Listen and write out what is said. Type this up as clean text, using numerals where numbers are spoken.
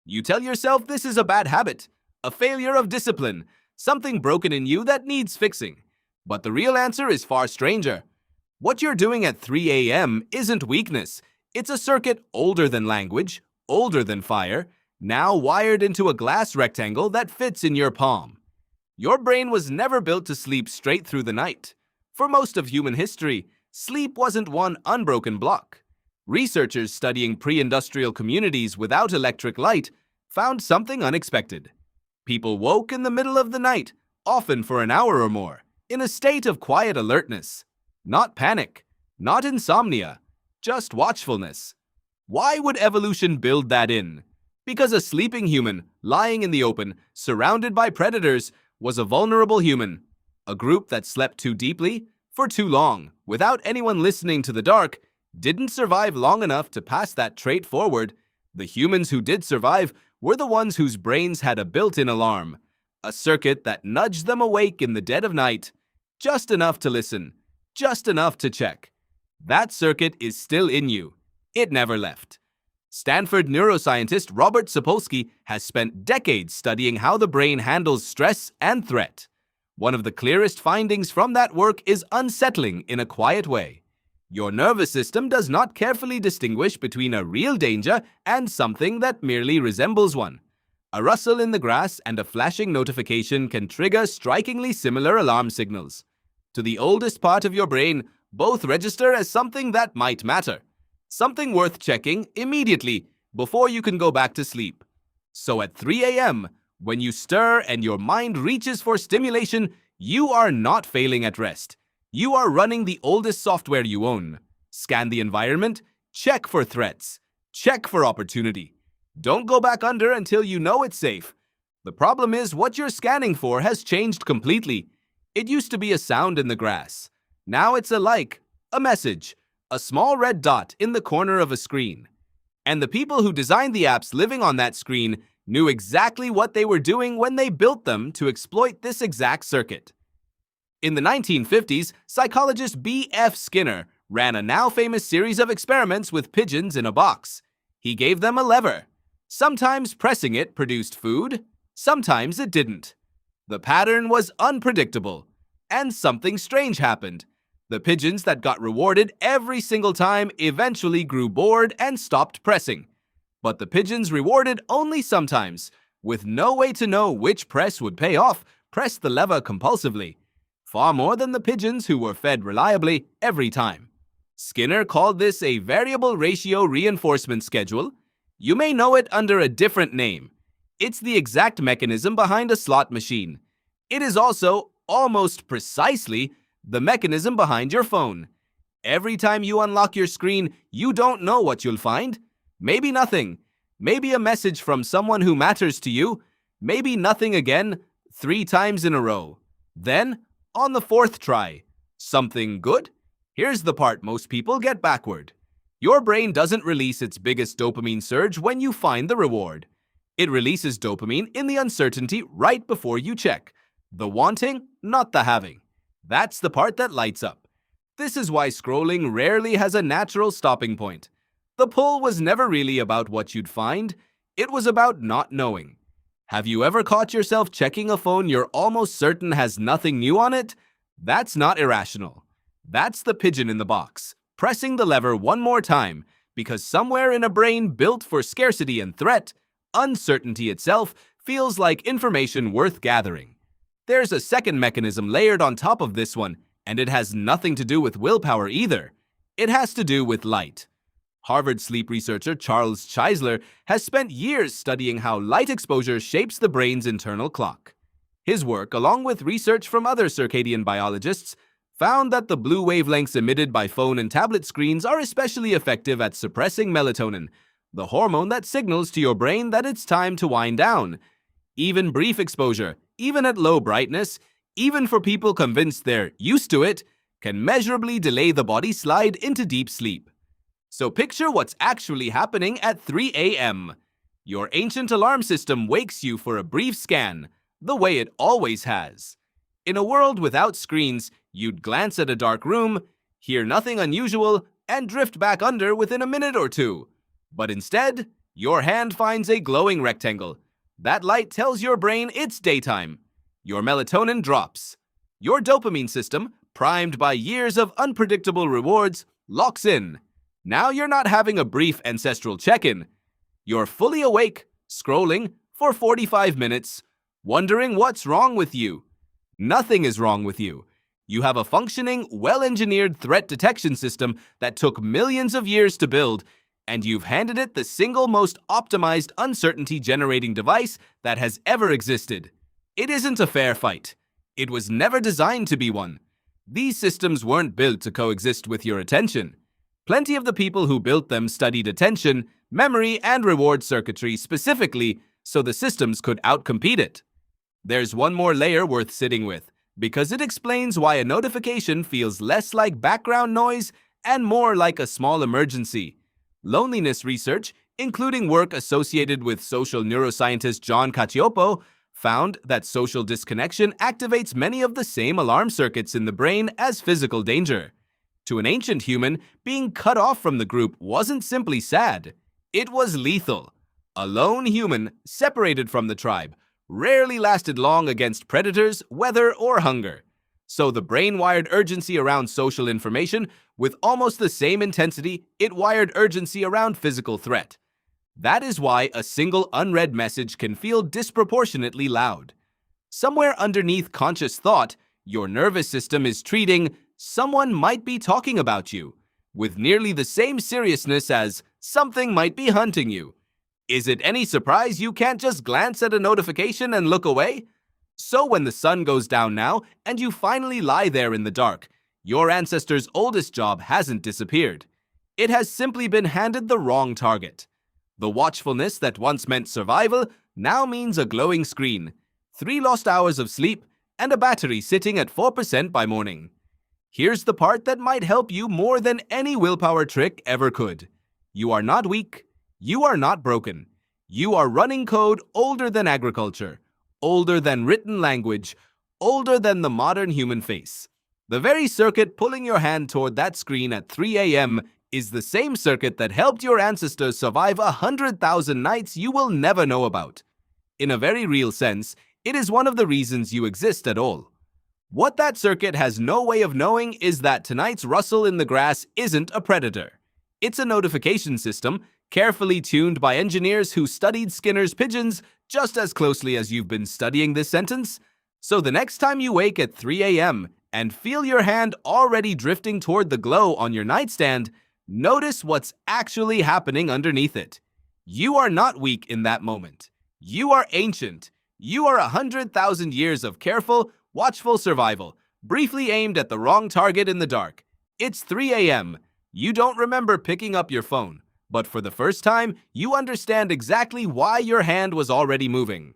You tell yourself this is a bad habit, a failure of discipline, something broken in you that needs fixing. But the real answer is far stranger. What you're doing at 3 a.m. isn't weakness. It's a circuit older than language, older than fire, now wired into a glass rectangle that fits in your palm. Your brain was never built to sleep straight through the night. For most of human history, sleep wasn't one unbroken block. Researchers studying pre-industrial communities without electric light found something unexpected. People woke in the middle of the night, often for an hour or more, in a state of quiet alertness. Not panic, not insomnia, just watchfulness. Why would evolution build that in? Because a sleeping human, lying in the open, surrounded by predators, was a vulnerable human. A group that slept too deeply, for too long, without anyone listening to the dark, didn't survive long enough to pass that trait forward. The humans who did survive were the ones whose brains had a built-in alarm, a circuit that nudged them awake in the dead of night, just enough to listen, just enough to check. That circuit is still in you. It never left. Stanford neuroscientist Robert Sapolsky has spent decades studying how the brain handles stress and threat. One of the clearest findings from that work is unsettling in a quiet way. Your nervous system does not carefully distinguish between a real danger and something that merely resembles one. A rustle in the grass and a flashing notification can trigger strikingly similar alarm signals. To the oldest part of your brain, both register as something that might matter, something worth checking immediately before you can go back to sleep. So at 3 a.m., when you stir and your mind reaches for stimulation, you are not failing at rest. You are running the oldest software you own. Scan the environment, check for threats, check for opportunity. Don't go back under until you know it's safe. The problem is what you're scanning for has changed completely. It used to be a sound in the grass. Now it's a like, a message, a small red dot in the corner of a screen. And the people who designed the apps living on that screen knew exactly what they were doing when they built them to exploit this exact circuit. In the 1950s, psychologist B.F. Skinner ran a now-famous series of experiments with pigeons in a box. He gave them a lever. Sometimes pressing it produced food, sometimes it didn't. The pattern was unpredictable, and something strange happened. The pigeons that got rewarded every single time eventually grew bored and stopped pressing. But the pigeons rewarded only sometimes, with no way to know which press would pay off, pressed the lever compulsively. Far more than the pigeons who were fed reliably every time. Skinner called this a variable ratio reinforcement schedule. You may know it under a different name. It's the exact mechanism behind a slot machine. It is also, almost precisely, the mechanism behind your phone. Every time you unlock your screen, you don't know what you'll find. Maybe nothing. Maybe a message from someone who matters to you. Maybe nothing again, 3 times in a row. Then, on the 4th try, something good? Here's the part most people get backward. Your brain doesn't release its biggest dopamine surge when you find the reward. It releases dopamine in the uncertainty right before you check. The wanting, not the having. That's the part that lights up. This is why scrolling rarely has a natural stopping point. The pull was never really about what you'd find. It was about not knowing. Have you ever caught yourself checking a phone you're almost certain has nothing new on it? That's not irrational. That's the pigeon in the box, pressing the lever one more time, because somewhere in a brain built for scarcity and threat, uncertainty itself feels like information worth gathering. There's a second mechanism layered on top of this one, and it has nothing to do with willpower either. It has to do with light. Harvard sleep researcher Charles Czeisler has spent years studying how light exposure shapes the brain's internal clock. His work, along with research from other circadian biologists, found that the blue wavelengths emitted by phone and tablet screens are especially effective at suppressing melatonin, the hormone that signals to your brain that it's time to wind down. Even brief exposure, even at low brightness, even for people convinced they're used to it, can measurably delay the body's slide into deep sleep. So picture what's actually happening at 3 a.m. Your ancient alarm system wakes you for a brief scan, the way it always has. In a world without screens, you'd glance at a dark room, hear nothing unusual, and drift back under within a minute or two. But instead, Your hand finds a glowing rectangle. That light tells your brain it's daytime. Your melatonin drops. Your dopamine system, primed by years of unpredictable rewards, locks in. Now you're not having a brief ancestral check-in. You're fully awake, scrolling for 45 minutes, wondering what's wrong with you. Nothing is wrong with you. You have a functioning, well-engineered threat detection system that took millions of years to build, and you've handed it the single most optimized uncertainty-generating device that has ever existed. It isn't a fair fight. It was never designed to be one. These systems weren't built to coexist with your attention. Plenty of the people who built them studied attention, memory, and reward circuitry specifically so the systems could outcompete it. There's one more layer worth sitting with, because it explains why a notification feels less like background noise and more like a small emergency. Loneliness research, including work associated with social neuroscientist John Cacioppo, found that social disconnection activates many of the same alarm circuits in the brain as physical danger. To an ancient human, being cut off from the group wasn't simply sad. It was lethal. A lone human, separated from the tribe, rarely lasted long against predators, weather, or hunger. So the brain wired urgency around social information with almost the same intensity it wired urgency around physical threat. That is why a single unread message can feel disproportionately loud. Somewhere underneath conscious thought, your nervous system is treating "someone might be talking about you" with nearly the same seriousness as "something might be hunting you." Is it any surprise you can't just glance at a notification and look away? So when the sun goes down now and you finally lie there in the dark, your ancestors' oldest job hasn't disappeared. It has simply been handed the wrong target. The watchfulness that once meant survival now means a glowing screen, 3 lost hours of sleep, and a battery sitting at 4% by morning. Here's the part that might help you more than any willpower trick ever could. You are not weak. You are not broken. You are running code older than agriculture, older than written language, older than the modern human face. The very circuit pulling your hand toward that screen at 3 a.m. is the same circuit that helped your ancestors survive 100,000 nights you will never know about. In a very real sense, it is one of the reasons you exist at all. What that circuit has no way of knowing is that tonight's rustle in the grass isn't a predator. It's a notification system, carefully tuned by engineers who studied Skinner's pigeons just as closely as you've been studying this sentence. So the next time you wake at 3 a.m. and feel your hand already drifting toward the glow on your nightstand, notice what's actually happening underneath it. You are not weak in that moment. You are ancient. You are 100,000 years of careful, watchful survival, briefly aimed at the wrong target in the dark. It's 3 a.m. You don't remember picking up your phone, but for the first time, you understand exactly why your hand was already moving.